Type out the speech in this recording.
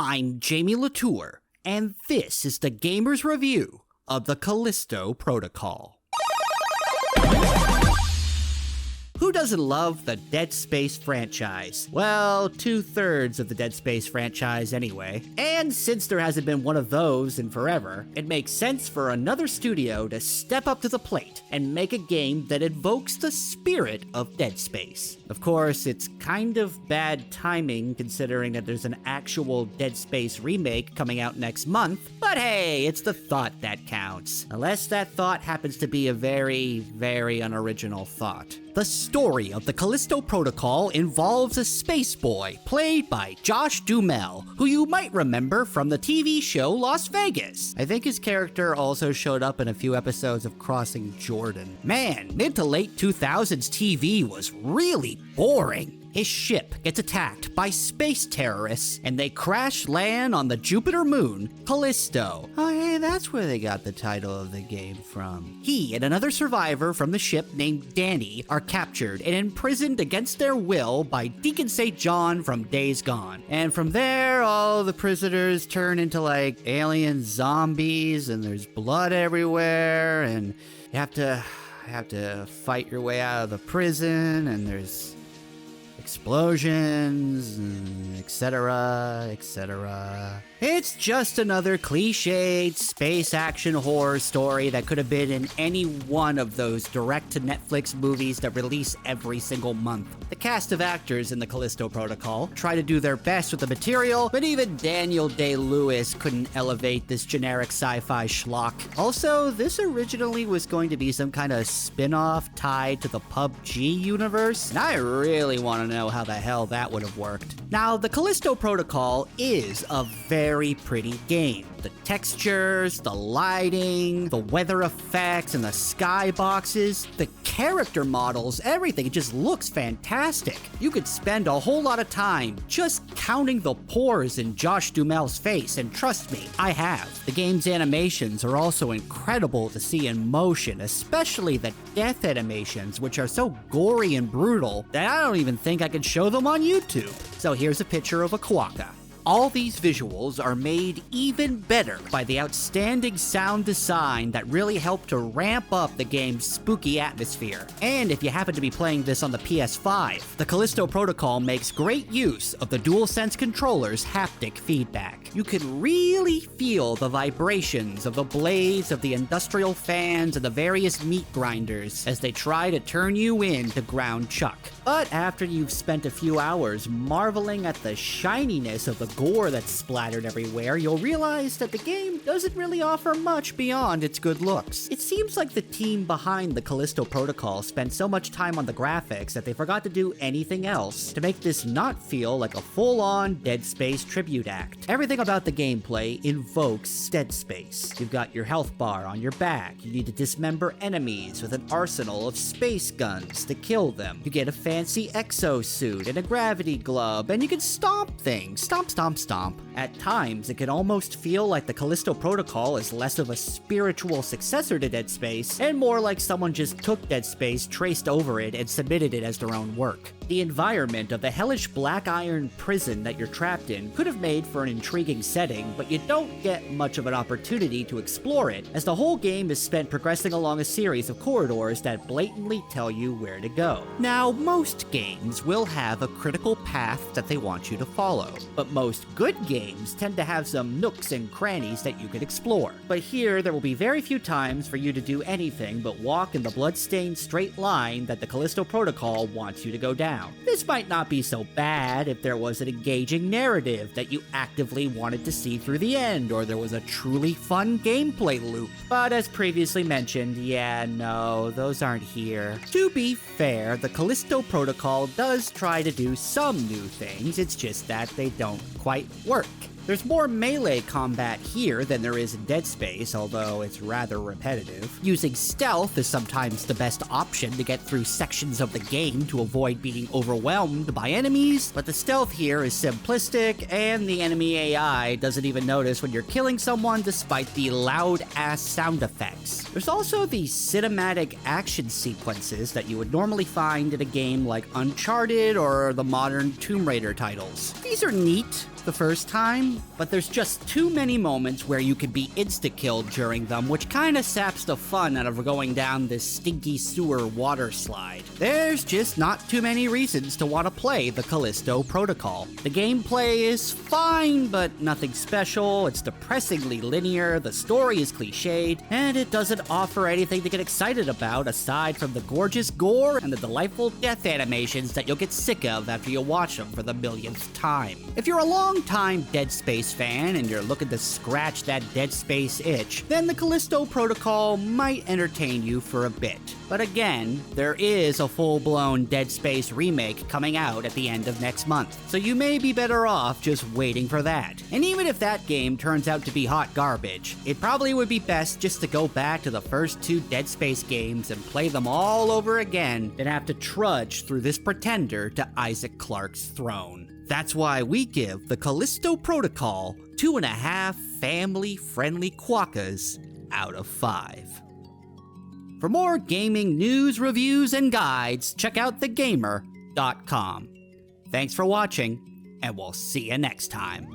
I'm Jamie Latour, and this is the Gamer's Review of the Callisto Protocol. Who doesn't love the Dead Space franchise? Well, 2/3 of the Dead Space franchise anyway. And since there hasn't been one of those in forever, it makes sense for another studio to step up to the plate and make a game that invokes the spirit of Dead Space. Of course, it's kind of bad timing considering that there's an actual Dead Space remake coming out next month, but hey, it's the thought that counts. Unless that thought happens to be a very, very unoriginal thought. The story of the Callisto Protocol involves a space boy played by Josh Duhamel, who you might remember from the TV show Las Vegas. I think his character also showed up in a few episodes of Crossing Jordan. Man, mid to late 2000s TV was really boring. His ship gets attacked by space terrorists, and they crash land on the Jupiter moon, Callisto. Oh hey, that's where they got the title of the game from. He and another survivor from the ship named Danny are captured and imprisoned against their will by Deacon St. John from Days Gone. And from there, all the prisoners turn into like alien zombies, and there's blood everywhere, and you have to fight your way out of the prison, and there's explosions, etc., etc. It's just another cliched space action horror story that could have been in any one of those direct-to-Netflix movies that release every single month. The cast of actors in the Callisto Protocol try to do their best with the material, but even Daniel Day-Lewis couldn't elevate this generic sci-fi schlock. Also, this originally was going to be some kind of spin-off tied to the PUBG universe, and I really want to know how the hell that would have worked. Now, the Callisto Protocol is a very pretty game. The textures, the lighting, the weather effects, and the skyboxes, the character models, everything, it just looks fantastic. You could spend a whole lot of time just counting the pores in Josh Duhamel's face, and trust me, I have. The game's animations are also incredible to see in motion, especially the death animations, which are so gory and brutal that I don't even think I could show them on YouTube. So here's a picture of a quokka. All these visuals are made even better by the outstanding sound design that really helped to ramp up the game's spooky atmosphere. And if you happen to be playing this on the PS5, the Callisto Protocol makes great use of the DualSense controller's haptic feedback. You can really feel the vibrations of the blades of the industrial fans and the various meat grinders as they try to turn you into ground chuck. But after you've spent a few hours marveling at the shininess of the gore that's splattered everywhere, you'll realize that the game doesn't really offer much beyond its good looks. It seems like the team behind the Callisto Protocol spent so much time on the graphics that they forgot to do anything else to make this not feel like a full-on Dead Space tribute act. Everything about the gameplay invokes Dead Space. You've got your health bar on your back, you need to dismember enemies with an arsenal of space guns to kill them. You get a fancy exosuit and a gravity glove, and you can stomp things. Stomp, stomp, stomp. At times, it can almost feel like the Callisto Protocol is less of a spiritual successor to Dead Space, and more like someone just took Dead Space, traced over it, and submitted it as their own work. The environment of the hellish black iron prison that you're trapped in could have made for an intriguing setting, but you don't get much of an opportunity to explore it, as the whole game is spent progressing along a series of corridors that blatantly tell you where to go. Now, most games will have a critical path that they want you to follow, but most good games tend to have some nooks and crannies that you can explore. But here, there will be very few times for you to do anything but walk in the blood-stained straight line that the Callisto Protocol wants you to go down. This might not be so bad if there was an engaging narrative that you actively wanted to see through the end, or there was a truly fun gameplay loop. But as previously mentioned, yeah, no, those aren't here. To be fair, the Callisto Protocol does try to do some new things, it's just that they don't quite work. There's more melee combat here than there is in Dead Space, although it's rather repetitive. Using stealth is sometimes the best option to get through sections of the game to avoid being overwhelmed by enemies, but the stealth here is simplistic, and the enemy AI doesn't even notice when you're killing someone despite the loud-ass sound effects. There's also the cinematic action sequences that you would normally find in a game like Uncharted or the modern Tomb Raider titles. These are neat, the first time, but there's just too many moments where you can be insta-killed during them, which kinda saps the fun out of going down this stinky sewer water slide. There's just not too many reasons to want to play the Callisto Protocol. The gameplay is fine, but nothing special, it's depressingly linear, the story is cliched, and it doesn't offer anything to get excited about aside from the gorgeous gore and the delightful death animations that you'll get sick of after you watch them for the millionth time. If you're a long-time Dead Space fan and you're looking to scratch that Dead Space itch, then the Callisto Protocol might entertain you for a bit. But again, there is a full-blown Dead Space remake coming out at the end of next month, so you may be better off just waiting for that. And even if that game turns out to be hot garbage, it probably would be best just to go back to the first 2 Dead Space games and play them all over again than have to trudge through this pretender to Isaac Clarke's throne. That's why we give the Callisto Protocol 2.5 family-friendly quokkas out of 5. For more gaming news, reviews, and guides, check out thegamer.com. Thanks for watching, and we'll see you next time.